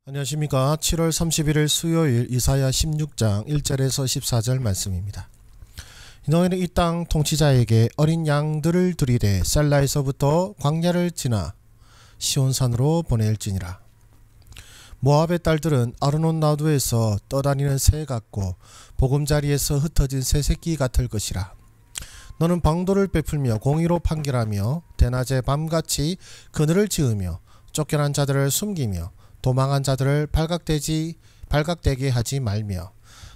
안녕하십니까. 7월 31일 수요일 이사야 16장 1절에서 14절 말씀입니다. 너희는 이 땅 통치자에게 어린 양들을 들이되 셀라에서부터 광야를 지나 시온산으로 보낼지니라. 모압의 딸들은 아르논 나두에서 떠다니는 새 같고 보금자리에서 흩어진 새 새끼 같을 것이라. 너는 방도를 베풀며 공의로 판결하며 대낮에 밤같이 그늘을 지으며 쫓겨난 자들을 숨기며 도망한 자들을 발각되게 하지 말며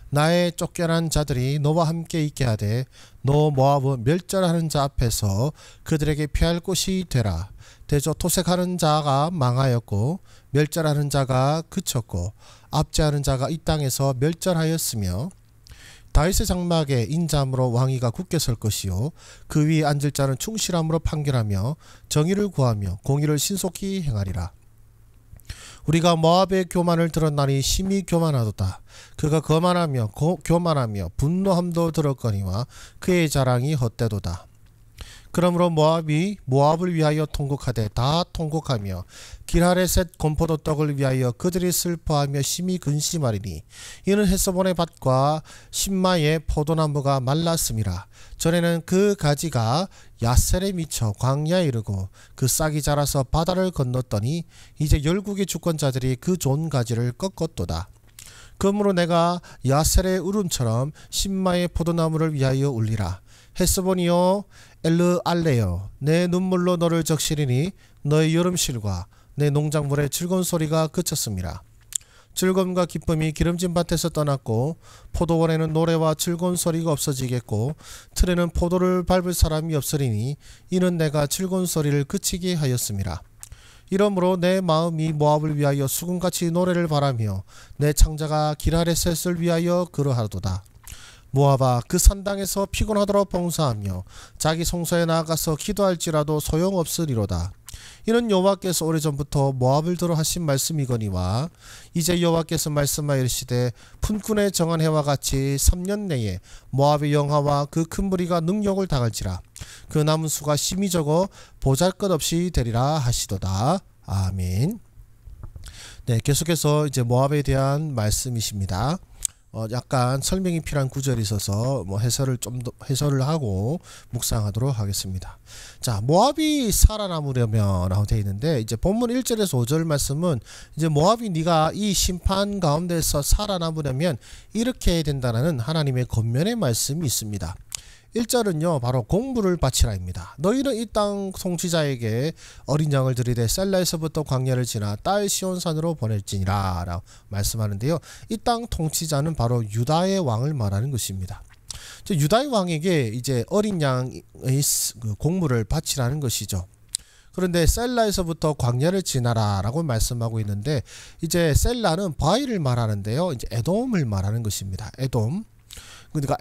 나의 쫓겨난 자들이 너와 함께 있게 하되 너 모압은 멸절하는 자 앞에서 그들에게 피할 곳이 되라. 대저 토색하는 자가 망하였고 멸절하는 자가 그쳤고 압제하는 자가 이 땅에서 멸절하였으며 다윗의 장막에 인자함으로 왕위가 굳게 설 것이요 그 위에 앉을 자는 충실함으로 판결하며 정의를 구하며 공의를 신속히 행하리라. 우리가 모압의 교만을 들었나니 심히 교만하도다. 그가 거만하며 교만하며 분노함도 들었거니와 그의 자랑이 헛되도다. 그러므로 모압이 모압을 위하여 통곡하되 다 통곡하며 길하레셋 건포도 떡을 위하여 그들이 슬퍼하며 심히 근심하리니 이는 헤스본의 밭과 신마의 포도나무가 말랐음이라. 전에는 그 가지가 야셀에 미쳐 광야에 이르고 그 싹이 자라서 바다를 건넜더니 이제 열국의 주권자들이 그 좋은 가지를 꺾었도다. 그러므로 내가 야셀의 울음처럼 신마의 포도나무를 위하여 울리라. 헤스본이여 엘르알레여 내 눈물로 너를 적시리니 너의 여름실과 내 농작물의 즐거운 소리가 그쳤습니다. 즐거움과 기쁨이 기름진 밭에서 떠났고 포도원에는 노래와 즐거운 소리가 없어지겠고 틀에는 포도를 밟을 사람이 없으리니 이는 내가 즐거운 소리를 그치게 하였습니다. 이러므로 내 마음이 모압을 위하여 수금같이 노래를 바라며 내 창자가 길하레셋을 위하여 그러하도다. 모압아 그 산당에서 피곤하도록 봉사하며 자기 성소에 나아가서 기도할지라도 소용없으리로다. 이는 여호와께서 오래전부터 모압을 들어 하신 말씀이거니와 이제 여호와께서 말씀하시되 품꾼의 정한 해와 같이 3년 내에 모압의 영하와 그 큰 무리가 능욕을 당할지라. 그 남은 수가 심히 적어 보잘것없이 되리라 하시도다. 아멘. 네, 계속해서 이제 모압에 대한 말씀이십니다. 약간 설명이 필요한 구절이 있어서 해설을 좀 더 해설을 하고 묵상하도록 하겠습니다. 자, 모압이 살아남으려면 라고 되어 있는데 이제 본문 1절에서 5절 말씀은 이제 모압이 네가 이 심판 가운데서 살아남으려면 이렇게 해야 된다는 하나님의 권면의 말씀이 있습니다. 1절은요 바로 공물을 바치라입니다. 너희는 이 땅 통치자에게 어린 양을 들이되 셀라에서부터 광야를 지나 딸 시온산으로 보낼지니라 라고 말씀하는데요. 이 땅 통치자는 바로 유다의 왕을 말하는 것입니다. 유다의 왕에게 이제 어린 양의 공물을 바치라는 것이죠. 그런데 셀라에서부터 광야를 지나라 라고 말씀하고 있는데 이제 셀라는 바위를 말하는데요. 이제 에돔을 말하는 것입니다. 에돔. 그러니까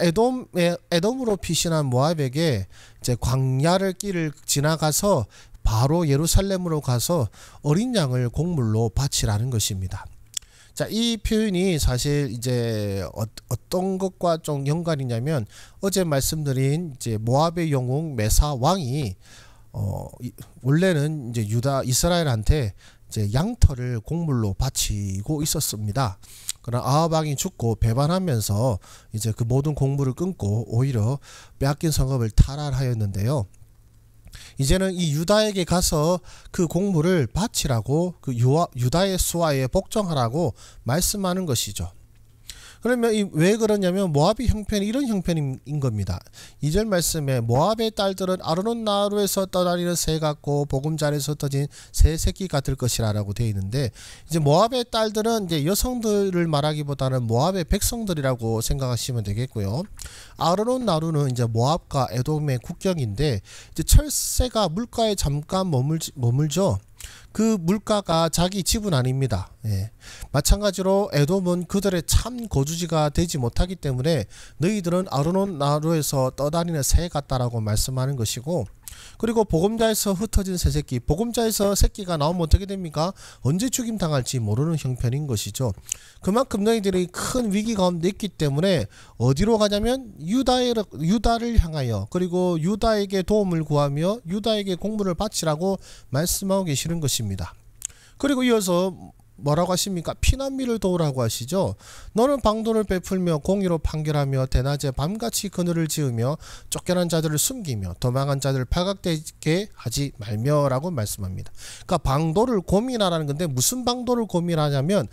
에돔으로 피신한 모압에게 이제 광야를 길을 지나가서 바로 예루살렘으로 가서 어린 양을 공물로 바치라는 것입니다. 자, 이 표현이 사실 이제 어떤 것과 좀 연관이냐면 어제 말씀드린 이제 모압의 영웅 메사 왕이 원래는 이제 이스라엘한테 이제 양털을 공물로 바치고 있었습니다. 그러나 아합 왕이 죽고 배반하면서 이제 그 모든 공물을 끊고 오히려 빼앗긴 성읍을 탈환하였는데요. 이제는 이 유다에게 가서 그 공물을 바치라고 그 유다의 수하에 복종하라고 말씀하는 것이죠. 그러면 왜 그러냐면 모압의 형편이 이런 형편인 겁니다. 2절 말씀에 모압의 딸들은 아르논 나루에서 떠다니는 새 같고 보금자리에서 흩어진 새 새끼 같을 것이라 라고 되어 있는데 이제 모압의 딸들은 이제 여성들을 말하기보다는 모압의 백성들이라고 생각하시면 되겠고요. 아르논 나루는 이제 모압과 에돔의 국경인데 이제 철새가 물가에 잠깐 머물죠. 그 물가가 자기 집은 아닙니다. 예. 마찬가지로 에돔은 그들의 참 거주지가 되지 못하기 때문에 너희들은 아르논 나루에서 떠다니는 새 같다라고 말씀하는 것이고, 그리고 보금자에서 흩어진 새새끼, 보금자에서 새끼가 나오면 어떻게 됩니까? 언제 죽임당할지 모르는 형편인 것이죠. 그만큼 너희들이 큰 위기 가운데 있기 때문에 어디로 가냐면 유다를 향하여, 그리고 유다에게 도움을 구하며 유다에게 공물을 바치라고 말씀하고 계시는 것입니다. 그리고 이어서 뭐라고 하십니까? 피난민을 도우라고 하시죠. 너는 방도를 베풀며 공의로 판결하며 대낮에 밤같이 그늘을 지으며 쫓겨난 자들을 숨기며 도망한 자들을 파각되게 하지 말며라고 말씀합니다. 그러니까 방도를 고민하라는 건데 무슨 방도를 고민하냐면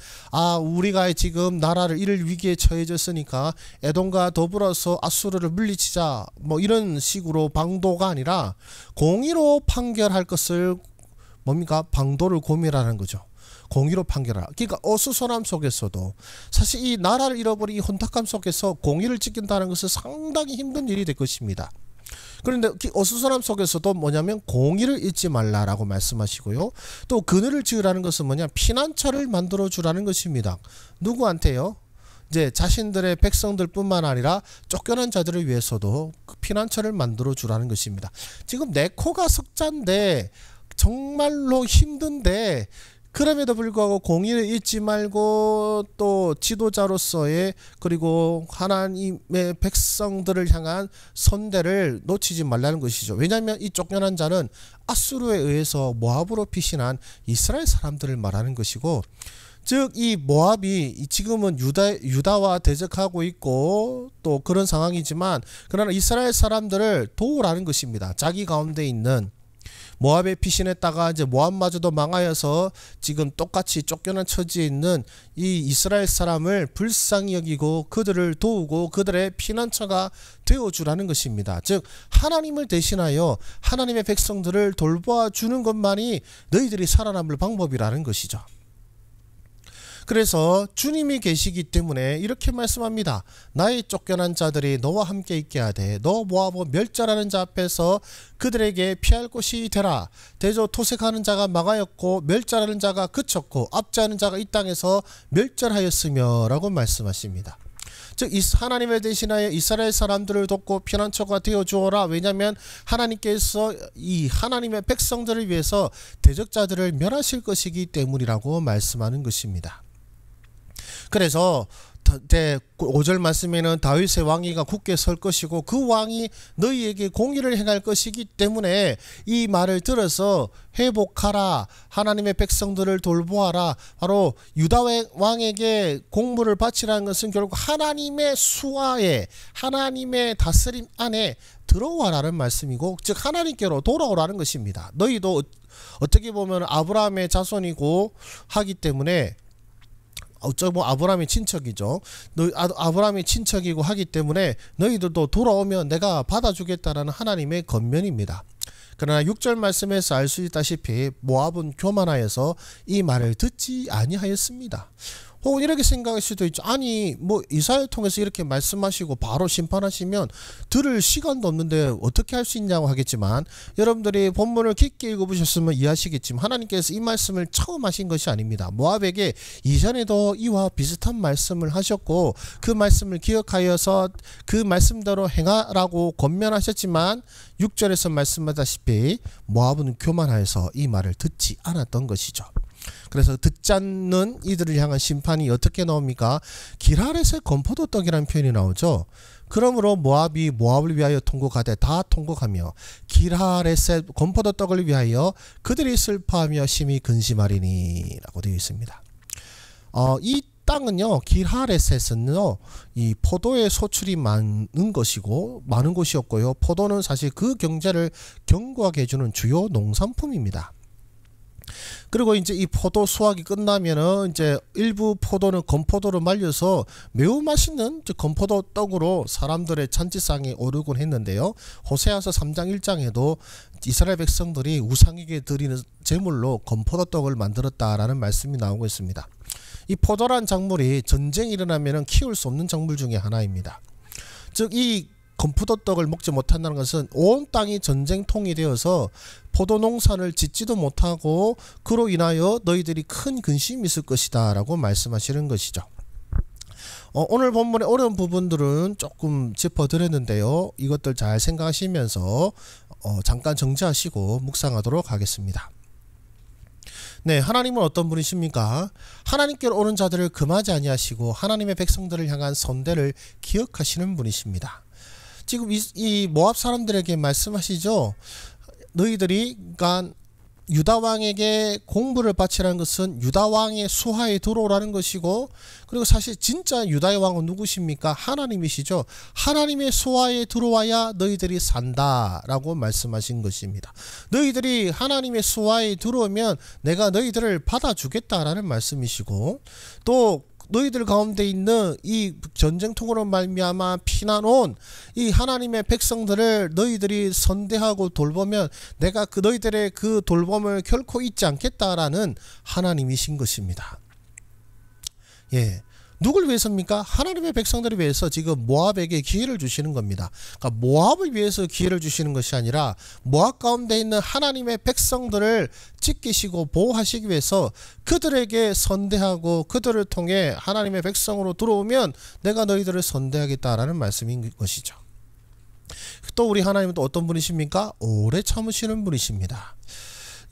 우리가 지금 나라를 이를 위기에 처해졌으니까 에돔과 더불어서 아수르를 물리치자 뭐 이런 식으로 방도가 아니라 공의로 판결할 것을 뭡니까? 방도를 고민하는 거죠. 공의로 판결하라. 그러니까 어수선함 속에서도 사실 이 나라를 잃어버린 이 혼탁함 속에서 공의를 지킨다는 것은 상당히 힘든 일이 될 것입니다. 그런데 어수선함 속에서도 뭐냐면 공의를 잊지 말라라고 말씀하시고요. 또 그늘을 지으라는 것은 뭐냐? 피난처를 만들어 주라는 것입니다. 누구한테요? 이제 자신들의 백성들 뿐만 아니라 쫓겨난 자들을 위해서도 그 피난처를 만들어 주라는 것입니다. 지금 내 코가 석자인데 정말로 힘든데 그럼에도 불구하고 공의를 잊지 말고 또 지도자로서의 그리고 하나님의 백성들을 향한 선대를 놓치지 말라는 것이죠. 왜냐하면 이 쫓겨난 자는 아수르에 의해서 모압으로 피신한 이스라엘 사람들을 말하는 것이고, 즉 이 모압이 지금은 유다와 대적하고 있고 또 그런 상황이지만 그러나 이스라엘 사람들을 도우라는 것입니다. 자기 가운데 있는 모압에 피신했다가 이제 모압마저도 망하여서 지금 똑같이 쫓겨난 처지에 있는 이 이스라엘 사람을 불쌍히 여기고 그들을 도우고 그들의 피난처가 되어주라는 것입니다. 즉 하나님을 대신하여 하나님의 백성들을 돌보아 주는 것만이 너희들이 살아남을 방법이라는 것이죠. 그래서 주님이 계시기 때문에 이렇게 말씀합니다. 나의 쫓겨난 자들이 너와 함께 있게 하되 너 모압을 멸절하는 자 앞에서 그들에게 피할 곳이 되라. 대저 토색하는 자가 망하였고 멸절하는 자가 그쳤고 압제하는 자가 이 땅에서 멸절하였으며 라고 말씀하십니다. 즉 하나님을 대신하여 이스라엘 사람들을 돕고 피난처가 되어 주어라. 왜냐하면 하나님께서 이 하나님의 백성들을 위해서 대적자들을 멸하실 것이기 때문이라고 말씀하는 것입니다. 그래서 5절 말씀에는 다윗의 왕위가 굳게 설 것이고 그 왕이 너희에게 공의를 행할 것이기 때문에 이 말을 들어서 회복하라, 하나님의 백성들을 돌보아라. 바로 유다 왕에게 공물을 바치라는 것은 결국 하나님의 수하에 하나님의 다스림 안에 들어와라는 말씀이고, 즉 하나님께로 돌아오라는 것입니다. 너희도 어떻게 보면 아브라함의 자손이고 하기 때문에 어쩌면 아브라함의 친척이죠. 아브라함의 친척이고 하기 때문에 너희들도 돌아오면 내가 받아주겠다라는 하나님의 권면입니다. 그러나 6절 말씀에서 알 수 있다시피 모압은 교만하여서 이 말을 듣지 아니하였습니다. 혹은 이렇게 생각할 수도 있죠. 아니 뭐 이사야를 통해서 이렇게 말씀하시고 바로 심판하시면 들을 시간도 없는데 어떻게 할 수 있냐고 하겠지만, 여러분들이 본문을 깊게 읽어보셨으면 이해하시겠지만 하나님께서 이 말씀을 처음 하신 것이 아닙니다. 모압에게 이전에도 이와 비슷한 말씀을 하셨고 그 말씀을 기억하여서 그 말씀대로 행하라고 권면하셨지만 6절에서 말씀하다시피 모압은 교만하여서 이 말을 듣지 않았던 것이죠. 그래서 듣지 않는 이들을 향한 심판이 어떻게 나옵니까? 길하렛의 건포도 떡이라는 표현이 나오죠. 그러므로 모압이 모압을 위하여 통곡하되 다 통곡하며 길하렛의 건포도 떡을 위하여 그들이 슬퍼하며 심히 근심하리니 라고 되어 있습니다. 이 땅은요, 길하렛에서는요 이 포도의 소출이 많은 곳이었고요, 포도는 사실 그 경제를 견고하게 해주는 주요 농산품입니다. 그리고 이제 이 포도 수확이 끝나면은 이제 일부 포도는 건포도로 말려서 매우 맛있는 건포도 떡으로 사람들의 잔치상에 오르곤 했는데요. 호세아서 3장 1장에도 이스라엘 백성들이 우상에게 드리는 제물로 건포도 떡을 만들었다라는 말씀이 나오고 있습니다. 이 포도란 작물이 전쟁이 일어나면은 키울 수 없는 작물 중에 하나입니다. 즉 이 건포도 떡을 먹지 못한다는 것은 온 땅이 전쟁통이 되어서 포도 농사를 짓지도 못하고 그로 인하여 너희들이 큰 근심이 있을 것이다 라고 말씀하시는 것이죠. 오늘 본문의 어려운 부분들은 조금 짚어드렸는데요. 이것들 잘 생각하시면서 잠깐 정지하시고 묵상하도록 하겠습니다. 네, 하나님은 어떤 분이십니까? 하나님께로 오는 자들을 금하지 아니하시고 하나님의 백성들을 향한 선대를 기억하시는 분이십니다. 지금 이 모압 사람들에게 말씀하시죠. 너희들이 그러니까 유다왕에게 공부를 바치라는 것은 유다왕의 수하에 들어오라는 것이고, 그리고 사실 진짜 유다의 왕은 누구십니까? 하나님이시죠. 하나님의 수하에 들어와야 너희들이 산다 라고 말씀하신 것입니다. 너희들이 하나님의 수하에 들어오면 내가 너희들을 받아주겠다라는 말씀이시고, 또 너희들 가운데 있는 이 전쟁통으로 말미암아 피난 온 이 하나님의 백성들을 너희들이 선대하고 돌보면 내가 그 너희들의 그 돌봄을 결코 잊지 않겠다라는 하나님이신 것입니다. 예. 누굴 위해서입니까? 하나님의 백성들을 위해서 지금 모압에게 기회를 주시는 겁니다. 그러니까 모압을 위해서 기회를 주시는 것이 아니라 모압 가운데 있는 하나님의 백성들을 지키시고 보호하시기 위해서 그들에게 선대하고 그들을 통해 하나님의 백성으로 들어오면 내가 너희들을 선대하겠다라는 말씀인 것이죠. 또 우리 하나님은 또 어떤 분이십니까? 오래 참으시는 분이십니다.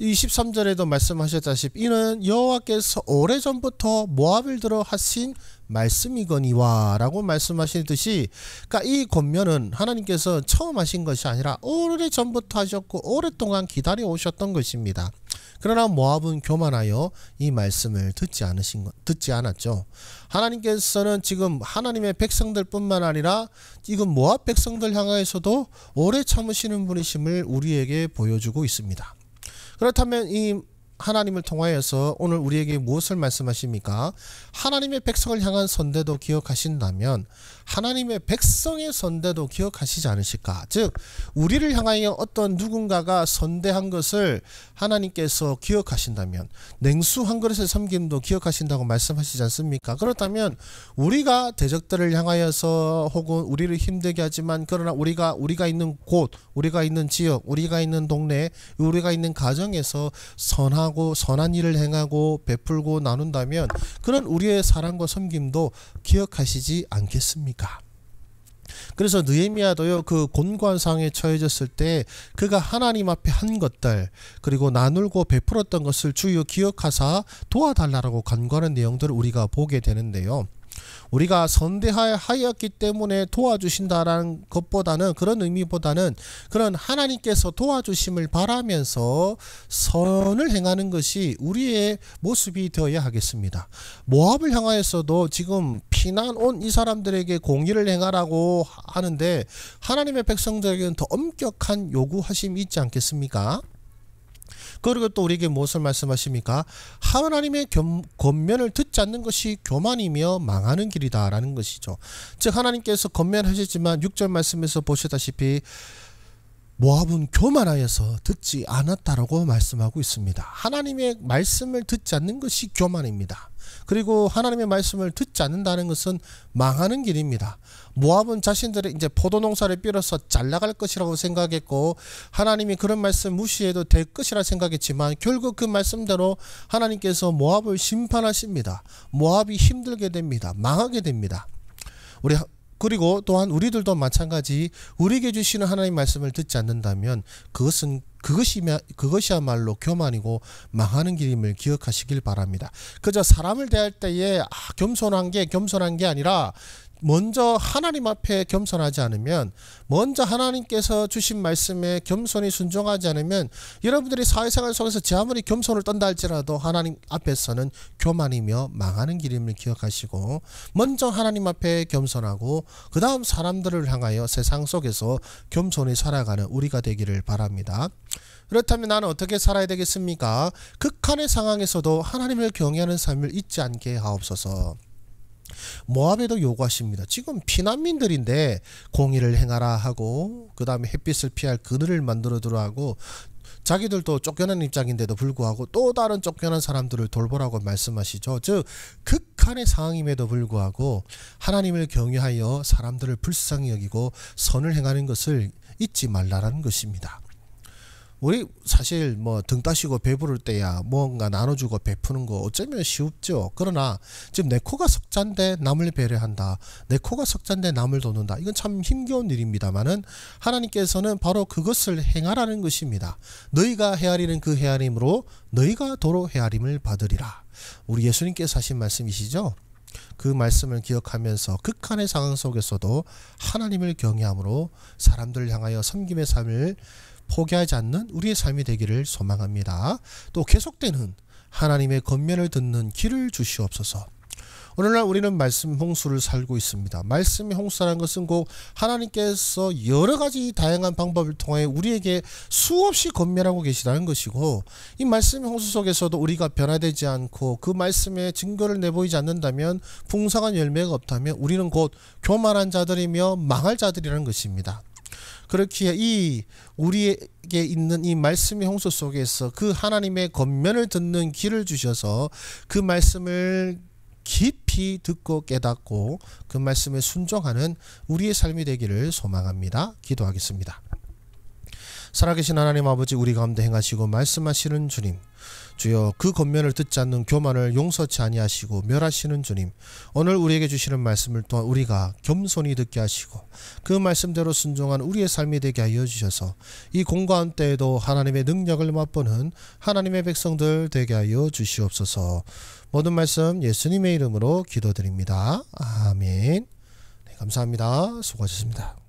23절에도 말씀하셨다시피 이는 여호와께서 오래전부터 모압을 들어 하신 말씀이거니와 라고 말씀하시듯이, 그러니까 이 권면은 하나님께서 처음 하신 것이 아니라 오래전부터 하셨고 오랫동안 기다려 오셨던 것입니다. 그러나 모압은 교만하여 이 말씀을 듣지 않았죠. 하나님께서는 지금 하나님의 백성들 뿐만 아니라 지금 모압 백성들 향하여서도 오래 참으시는 분이심을 우리에게 보여주고 있습니다. 그렇다면 이 하나님을 통하여서 오늘 우리에게 무엇을 말씀하십니까? 하나님의 백성을 향한 선대도 기억하신다면 하나님의 백성의 선대도 기억하시지 않으실까? 즉 우리를 향하여 어떤 누군가가 선대한 것을 하나님께서 기억하신다면 냉수 한 그릇의 섬김도 기억하신다고 말씀하시지 않습니까? 그렇다면 우리가 대적들을 향하여서 혹은 우리를 힘들게 하지만 그러나 우리가 있는 곳, 우리가 있는 지역, 우리가 있는 동네, 우리가 있는 가정에서 선한 일을 행하고 베풀고 나눈다면 그런 우리의 사랑과 섬김도 기억하시지 않겠습니까? 그래서 느헤미야도요, 그 곤고한 상황에 처해졌을 때 그가 하나님 앞에 한 것들 그리고 나누고 베풀었던 것을 주여 기억하사 도와달라고 간구하는 내용들을 우리가 보게 되는데요. 우리가 선대하였기 때문에 도와주신다라는 것보다는, 그런 의미보다는 그런 하나님께서 도와주심을 바라면서 선을 행하는 것이 우리의 모습이 되어야 하겠습니다. 모압을 향하여서도 지금 피난 온 이 사람들에게 공의를 행하라고 하는데 하나님의 백성들에게는 더 엄격한 요구하심이 있지 않겠습니까? 그리고 또 우리에게 무엇을 말씀하십니까? 하나님의 권면을 듣지 않는 것이 교만이며 망하는 길이다 라는 것이죠. 즉 하나님께서 권면하셨지만 6절 말씀에서 보시다시피 모압은 교만하여서 듣지 않았다라고 말씀하고 있습니다. 하나님의 말씀을 듣지 않는 것이 교만입니다. 그리고 하나님의 말씀을 듣지 않는다는 것은 망하는 길입니다. 모압은 자신들의 이제 포도 농사를 빌어서 잘 나갈 것이라고 생각했고 하나님이 그런 말씀 무시해도 될 것이라 생각했지만 결국 그 말씀대로 하나님께서 모압을 심판하십니다. 모압이 힘들게 됩니다. 망하게 됩니다. 그리고 또한 우리들도 마찬가지 우리에게 주시는 하나님 말씀을 듣지 않는다면 그것이야말로 교만이고 망하는 길임을 기억하시길 바랍니다. 그저 사람을 대할 때에 겸손한 게 아니라 먼저 하나님 앞에 겸손하지 않으면, 먼저 하나님께서 주신 말씀에 겸손히 순종하지 않으면 여러분들이 사회생활 속에서 제 아무리 겸손을 떤다 할지라도 하나님 앞에서는 교만이며 망하는 길임을 기억하시고 먼저 하나님 앞에 겸손하고 그 다음 사람들을 향하여 세상 속에서 겸손히 살아가는 우리가 되기를 바랍니다. 그렇다면 나는 어떻게 살아야 되겠습니까? 극한의 상황에서도 하나님을 경외하는 삶을 잊지 않게 하옵소서. 모압에도 요구하십니다. 지금 피난민들인데 공의를 행하라 하고 그 다음에 햇빛을 피할 그늘을 만들어 두라 하고 자기들도 쫓겨난 입장인데도 불구하고 또 다른 쫓겨난 사람들을 돌보라고 말씀하시죠. 즉 극한의 상황임에도 불구하고 하나님을 경외하여 사람들을 불쌍히 여기고 선을 행하는 것을 잊지 말라라는 것입니다. 우리 사실 등 따시고 배부를 때야 뭔가 나눠주고 베푸는 거 어쩌면 쉽죠. 그러나 지금 내 코가 석잔데 남을 배려한다, 내 코가 석잔데 남을 돕는다, 이건 참 힘겨운 일입니다만은 하나님께서는 바로 그것을 행하라는 것입니다. 너희가 헤아리는 그 헤아림으로 너희가 도로 헤아림을 받으리라. 우리 예수님께서 하신 말씀이시죠. 그 말씀을 기억하면서 극한의 상황 속에서도 하나님을 경외함으로 사람들을 향하여 섬김의 삶을 포기하지 않는 우리의 삶이 되기를 소망합니다. 또 계속되는 하나님의 권면을 듣는 길을 주시옵소서. 오늘날 우리는 말씀 홍수를 살고 있습니다. 말씀의 홍수라는 것은 곧 하나님께서 여러가지 다양한 방법을 통해 우리에게 수없이 권면하고 계시다는 것이고, 이 말씀의 홍수 속에서도 우리가 변화되지 않고 그 말씀의 증거를 내보이지 않는다면, 풍성한 열매가 없다면 우리는 곧 교만한 자들이며 망할 자들이라는 것입니다. 그렇기에 이 우리에게 있는 이 말씀의 홍수 속에서 그 하나님의 권면을 듣는 길을 주셔서 그 말씀을 깊이 듣고 깨닫고 그 말씀에 순종하는 우리의 삶이 되기를 소망합니다. 기도하겠습니다. 살아계신 하나님 아버지, 우리 가운데 행하시고 말씀하시는 주님, 주여 그 권면을 듣지 않는 교만을 용서치 아니하시고 멸하시는 주님, 오늘 우리에게 주시는 말씀을 또한 우리가 겸손히 듣게 하시고 그 말씀대로 순종한 우리의 삶이 되게 하여 주셔서 이 공고한 때에도 하나님의 능력을 맛보는 하나님의 백성들 되게 하여 주시옵소서. 모든 말씀 예수님의 이름으로 기도드립니다. 아멘. 네, 감사합니다. 수고하셨습니다.